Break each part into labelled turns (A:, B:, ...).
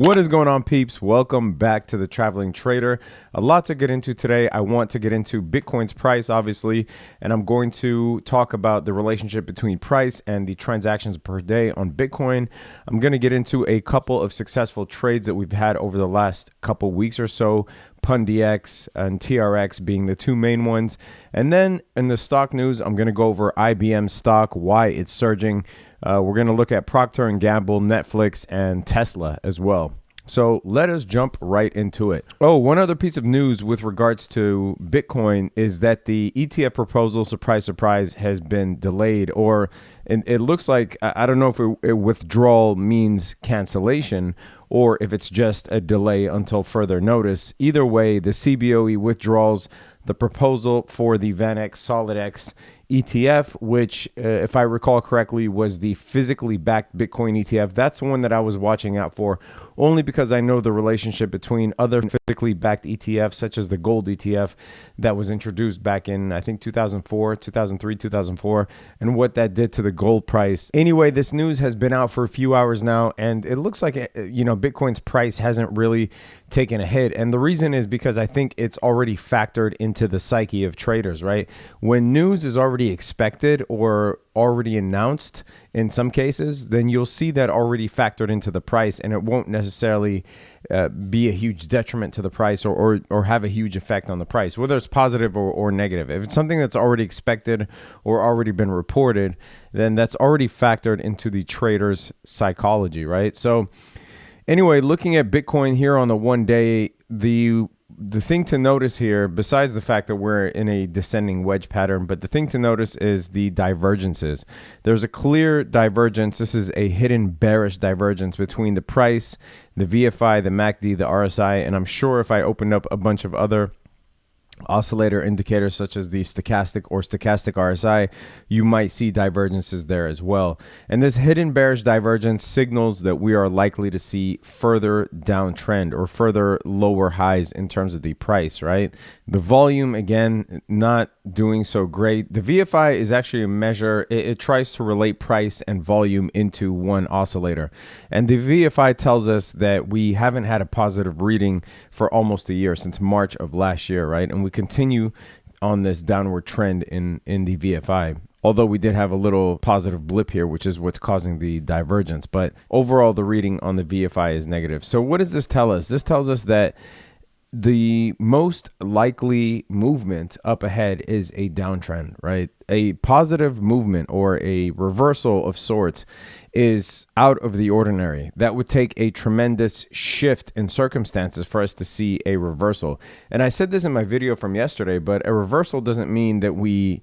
A: What is going on, peeps? Welcome back to the Traveling Trader. A lot to get into today. I want to get into Bitcoin's price, obviously, and I'm going to talk about the relationship between price and the transactions per day on Bitcoin. I'm going to get into a couple of successful trades that we've had over the last couple weeks or so, PundiX and TRX being the two main ones. And then in the stock news, I'm going to go over IBM stock, why it's surging. We're going to look at Proctor Gamble, Netflix, and Tesla as well. So let us jump right into it. Oh, one other piece of news with regards to Bitcoin is that the ETF proposal, surprise, surprise, has been delayed, or it looks like, I don't know if a withdrawal means cancellation or if it's just a delay until further notice. Either way, the CBOE withdraws the proposal for the VanEck SolidX ETF, which, if I recall correctly, was the physically backed Bitcoin ETF. That's one that I was watching out for, only because I know the relationship between other physically backed ETFs, such as the gold ETF that was introduced back in, I think, 2003, 2004, and what that did to the gold price. Anyway, this news has been out for a few hours now, and it looks like, Bitcoin's price hasn't really taken a hit. And the reason is because I think it's already factored into the psyche of traders, right? When news is already expected or already announced in some cases, then you'll see that already factored into the price, and it won't necessarily be a huge detriment to the price or have a huge effect on the price, whether it's positive or negative. If it's something that's already expected or already been reported, then that's already factored into the trader's psychology, right? So anyway, looking at Bitcoin here on the 1 day, the thing to notice here, besides the fact that we're in a descending wedge pattern, but the thing to notice is the divergences. There's a clear divergence. This is a hidden bearish divergence between the price, the VFI, the MACD, the RSI, and I'm sure if I opened up a bunch of other oscillator indicators such as the stochastic or stochastic RSI, you might see divergences there as well. And this hidden bearish divergence signals that we are likely to see further downtrend or further lower highs in terms of the price, right? The volume, again, not doing so great. The VFI is actually a measure. It tries to relate price and volume into one oscillator. And the VFI tells us that we haven't had a positive reading for almost a year, since March of last year, right? And we continue on this downward trend in the VFI. Although we did have a little positive blip here, which is what's causing the divergence. But overall, the reading on the VFI is negative. So what does this tell us? This tells us that the most likely movement up ahead is a downtrend, right? A positive movement or a reversal of sorts is out of the ordinary. That would take a tremendous shift in circumstances for us to see a reversal. And I said this in my video from yesterday, but a reversal doesn't mean that we,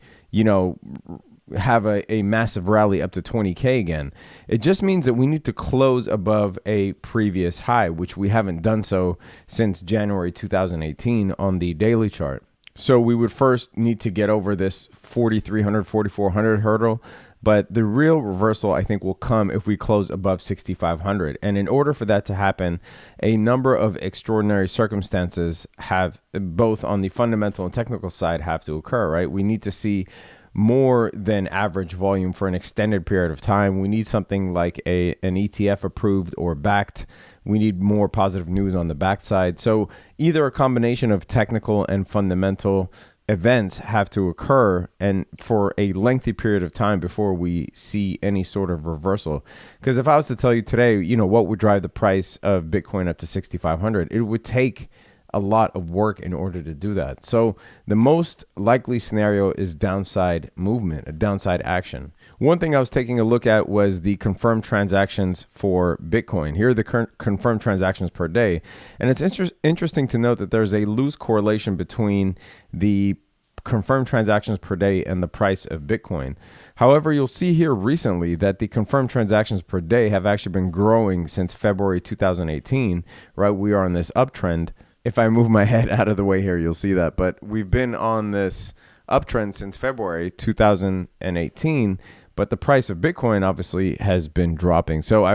A: have a massive rally up to 20K again. It just means that we need to close above a previous high, which we haven't done so since January 2018 on the daily chart. So we would first need to get over this 4,300, 4,400 hurdle. But the real reversal, I think, will come if we close above 6,500. And in order for that to happen, a number of extraordinary circumstances have, both on the fundamental and technical side, have to occur, right? We need to see more than average volume for an extended period of time. We need something like an ETF approved or backed. We need more positive news on the backside. So either a combination of technical and fundamental events have to occur, and for a lengthy period of time before we see any sort of reversal. Because if I was to tell you today, what would drive the price of Bitcoin up to 6,500, it would take a lot of work in order to do that. So the most likely scenario is downside movement, a downside action. One thing I was taking a look at was the confirmed transactions for Bitcoin. Here are the current confirmed transactions per day. And it's interesting to note that there's a loose correlation between the confirmed transactions per day and the price of Bitcoin. However, you'll see here recently that the confirmed transactions per day have actually been growing since February 2018, right? We are on this uptrend. If I move my head out of the way here, you'll see that. But we've been on this uptrend since February 2018, but the price of Bitcoin obviously has been dropping. So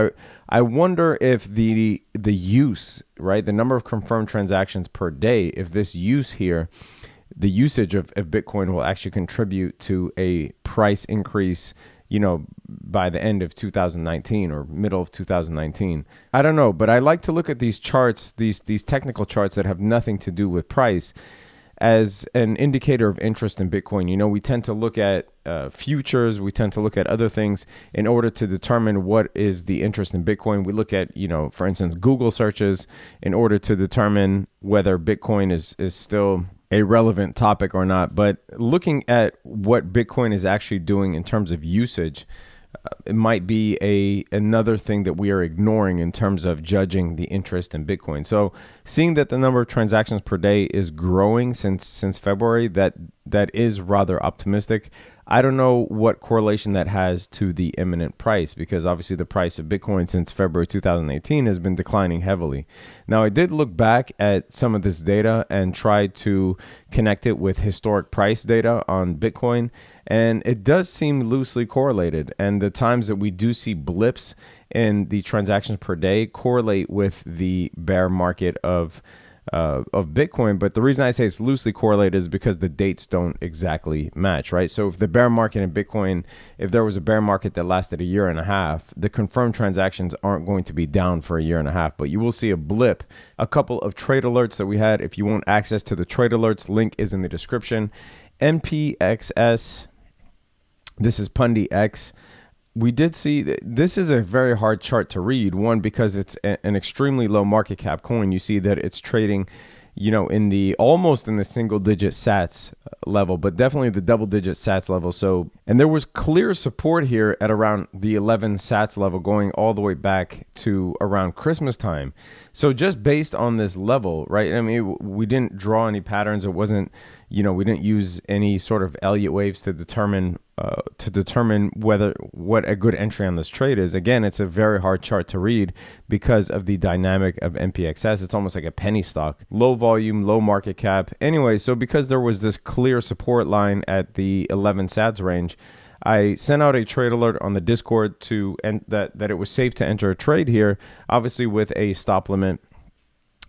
A: I wonder if the use, right, the number of confirmed transactions per day, if this use here, the usage of Bitcoin will actually contribute to a price increase by the end of 2019 or middle of 2019. I don't know, but I like to look at these charts, these technical charts that have nothing to do with price, as an indicator of interest in Bitcoin. We tend to look at futures, we tend to look at other things in order to determine what is the interest in Bitcoin. We look at, for instance, Google searches in order to determine whether Bitcoin is still a relevant topic or not. But looking at what Bitcoin is actually doing in terms of usage, it might be another thing that we are ignoring in terms of judging the interest in Bitcoin. So seeing that the number of transactions per day is growing since February, that is rather optimistic. I don't know what correlation that has to the imminent price, because obviously the price of Bitcoin since February 2018 has been declining heavily. Now, I did look back at some of this data and tried to connect it with historic price data on Bitcoin, and it does seem loosely correlated. And the times that we do see blips in the transactions per day correlate with the bear market of Bitcoin. But the reason I say it's loosely correlated is because the dates don't exactly match, right? So if the bear market in Bitcoin, if there was a bear market that lasted a year and a half, the confirmed transactions aren't going to be down for a year and a half, but you will see a blip. A couple of trade alerts that we had. If you want access to the trade alerts, link is in the description. NPXS, this is PundiX. We did see this is a very hard chart to read. One, because it's an extremely low market cap coin. You see that it's trading, in the almost in the single digit sats level, but definitely the double digit sats level. So, and there was clear support here at around the 11 sats level, going all the way back to around Christmas time. So just based on this level, right? I mean, we didn't draw any patterns. It wasn't, we didn't use any sort of Elliott waves to determine what a good entry on this trade is. Again, it's a very hard chart to read because of the dynamic of NPXS. It's almost like a penny stock, low volume, low market cap. Anyway, so because there was this clear support line at the 11 sats range, I sent out a trade alert on the Discord that it was safe to enter a trade here, obviously with a stop limit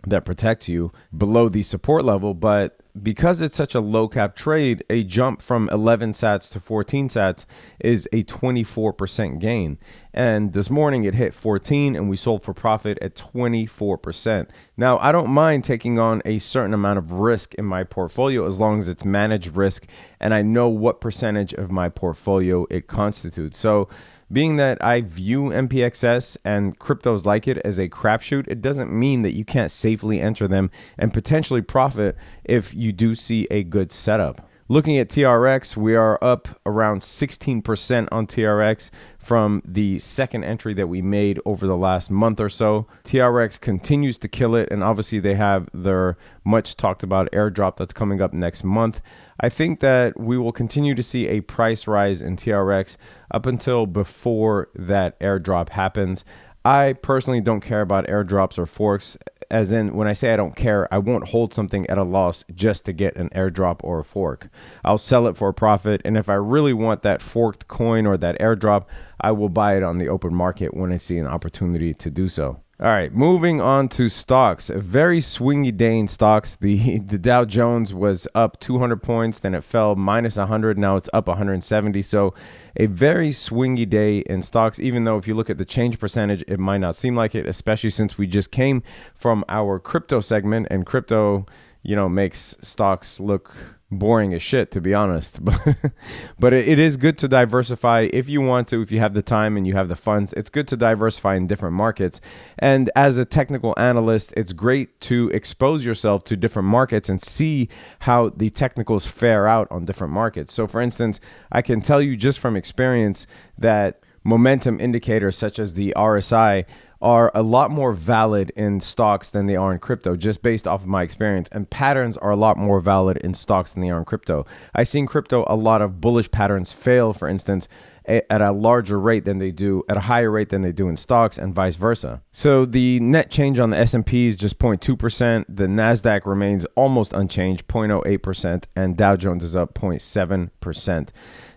A: that protects you below the support level. But because it's such a low cap trade, a jump from 11 sats to 14 sats is a 24% gain. And this morning it hit 14 and we sold for profit at 24%. Now, I don't mind taking on a certain amount of risk in my portfolio as long as it's managed risk and I know what percentage of my portfolio it constitutes. So being that I view NPXS and cryptos like it as a crapshoot, it doesn't mean that you can't safely enter them and potentially profit if you do see a good setup. Looking at TRX, we are up around 16% on TRX from the second entry that we made over the last month or so. TRX continues to kill it, and obviously they have their much talked about airdrop that's coming up next month. I think that we will continue to see a price rise in TRX up until before that airdrop happens. I personally don't care about airdrops or forks. As in, when I say I don't care, I won't hold something at a loss just to get an airdrop or a fork. I'll sell it for a profit, and if I really want that forked coin or that airdrop, I will buy it on the open market when I see an opportunity to do so. All right, moving on to stocks. A very swingy day in stocks. The Dow Jones was up 200 points, then it fell minus 100. Now it's up 170. So a very swingy day in stocks, even though if you look at the change percentage, it might not seem like it, especially since we just came from our crypto segment, and crypto, makes stocks look boring as shit, to be honest. But it is good to diversify if you want to, if you have the time and you have the funds. It's good to diversify in different markets. And as a technical analyst, it's great to expose yourself to different markets and see how the technicals fare out on different markets. So for instance, I can tell you just from experience that momentum indicators such as the RSI are a lot more valid in stocks than they are in crypto, just based off of my experience. And patterns are a lot more valid in stocks than they are in crypto. I see in crypto a lot of bullish patterns fail, for instance, at a larger rate than they do, at a higher rate than they do in stocks, and vice versa. So the net change on the S&P is just 0.2%. The NASDAQ remains almost unchanged, 0.08%, and Dow Jones is up 0.7%.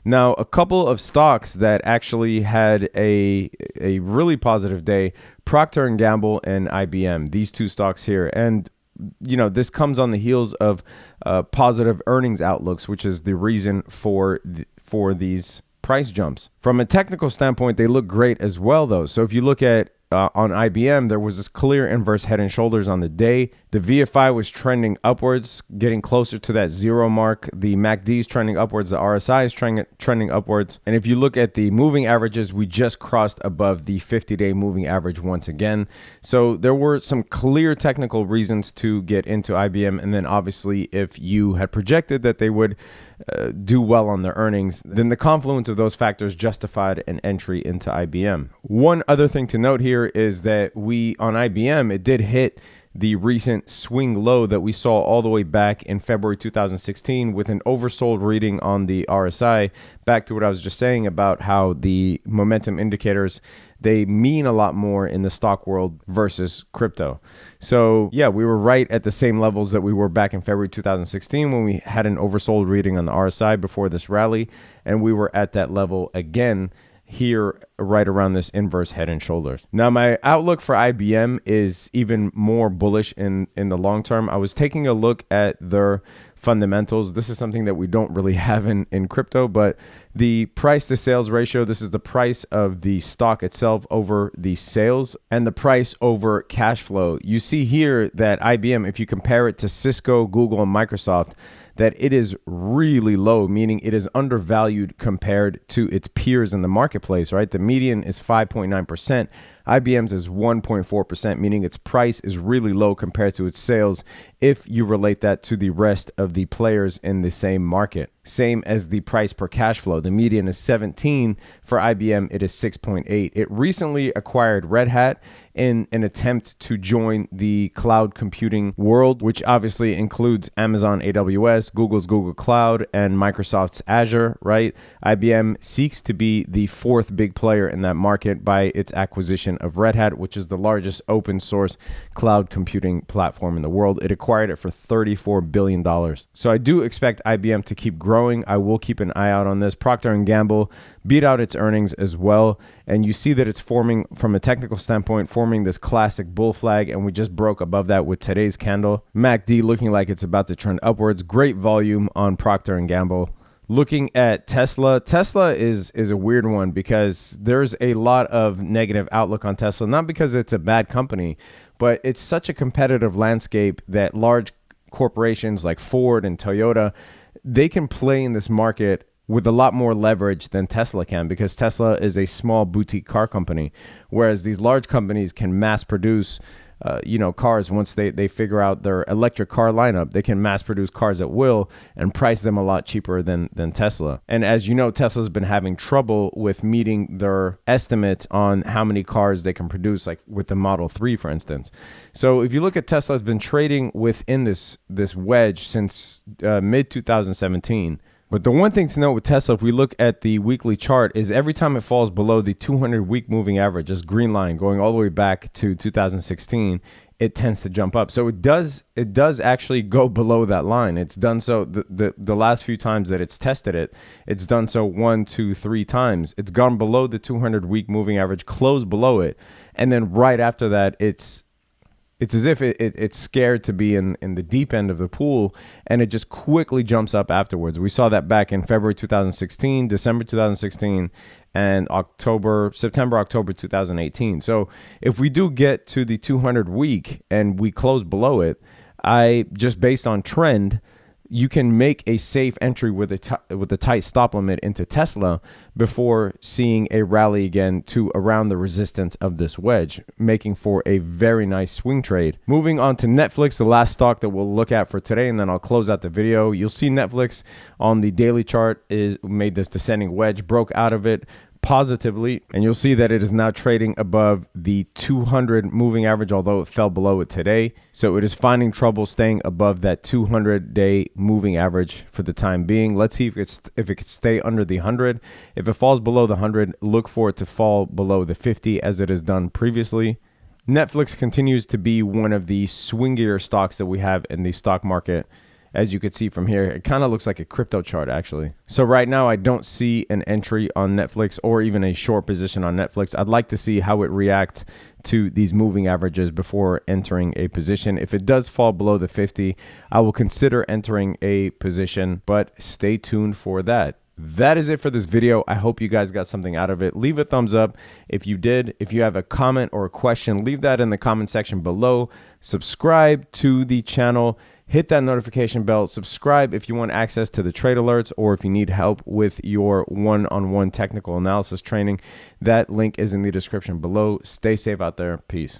A: Now, a couple of stocks that actually had a really positive day, Proctor Gamble and IBM, these two stocks here. And, this comes on the heels of positive earnings outlooks, which is the reason for these price jumps. From a technical standpoint, they look great as well, though. So if you look at on IBM, there was this clear inverse head and shoulders on the day. The VFI was trending upwards, getting closer to that zero mark. The MACD is trending upwards. The RSI is trending upwards. And if you look at the moving averages, we just crossed above the 50-day moving average once again. So there were some clear technical reasons to get into IBM. And then obviously, if you had projected that they would do well on their earnings, then the confluence of those factors justified an entry into IBM. One other thing to note here is that on IBM, it did hit the recent swing low that we saw all the way back in February 2016 with an oversold reading on the RSI. Back to what I was just saying about how the momentum indicators, they mean a lot more in the stock world versus crypto. So yeah, we were right at the same levels that we were back in February 2016 when we had an oversold reading on the RSI before this rally. And we were at that level again here right around this inverse head and shoulders. Now, my outlook for IBM is even more bullish in the long term. I was taking a look at their fundamentals. This is something that we don't really have in crypto, but the price to sales ratio, this is the price of the stock itself over the sales and the price over cash flow. You see here that IBM, if you compare it to Cisco, Google, and Microsoft, that it is really low, meaning it is undervalued compared to its peers in the marketplace, right? The median is 5.9%. IBM's is 1.4%, meaning its price is really low compared to its sales if you relate that to the rest of the players in the same market. Same as the price per cash flow. The median is 17. For IBM, it is 6.8. It recently acquired Red Hat in an attempt to join the cloud computing world, which obviously includes Amazon AWS, Google's Google Cloud, and Microsoft's Azure, right? IBM seeks to be the fourth big player in that market by its acquisition of Red Hat, which is the largest open source cloud computing platform in the world. It acquired it for $34 billion. So I do expect IBM to keep growing. I will keep an eye out on this. Proctor Gamble beat out its earnings as well. And you see that it's forming, from a technical standpoint, forming this classic bull flag. And we just broke above that with today's candle. MACD looking like it's about to trend upwards. Great volume on Proctor Gamble. Looking at Tesla, Tesla is a weird one because there's a lot of negative outlook on Tesla, not because it's a bad company, but it's such a competitive landscape that large corporations like Ford and Toyota, they can play in this market with a lot more leverage than Tesla can, because Tesla is a small boutique car company, whereas these large companies can mass produce cars. Once they figure out their electric car lineup, they can mass produce cars at will and price them a lot cheaper than Tesla. And as you know, Tesla's been having trouble with meeting their estimates on how many cars they can produce, like with the Model 3, for instance. So if you look at Tesla, has been trading within this wedge since mid 2017. But the one thing to note with Tesla, if we look at the weekly chart, is every time it falls below the 200-week moving average, this green line going all the way back to 2016, it tends to jump up. So it does actually go below that line. It's done so the last few times that it's tested it, it's done so 1, 2, 3 times. It's gone below the 200-week moving average, closed below it, and then right after that, it's as if it's scared to be in the deep end of the pool, and it just quickly jumps up afterwards. We saw that back in February 2016, December 2016, and September, October 2018. So if we do get to the 200 week and we close below it, just based on trend, you can make a safe entry with a tight stop limit into Tesla before seeing a rally again to around the resistance of this wedge, making for a very nice swing trade. Moving on to Netflix, the last stock that we'll look at for today, and then I'll close out the video. You'll see Netflix on the daily chart made this descending wedge, broke out of it positively, and you'll see that it is now trading above the 200 moving average, although it fell below it today. So it is finding trouble staying above that 200-day moving average for the time being. Let's see if it can stay under the 100. If it falls below the 100, look for it to fall below the 50 as it has done previously. Netflix continues to be one of the swingier stocks that we have in the stock market. As you can see from here, it kind of looks like a crypto chart, actually. So right now, I don't see an entry on Netflix or even a short position on Netflix. I'd like to see how it reacts to these moving averages before entering a position. If it does fall below the 50, I will consider entering a position, but stay tuned for that. That is it for this video. I hope you guys got something out of it. Leave a thumbs up if you did. If you have a comment or a question, leave that in the comment section below. Subscribe to the channel. Hit that notification bell. Subscribe if you want access to the trade alerts or if you need help with your one-on-one technical analysis training. That link is in the description below. Stay safe out there. Peace.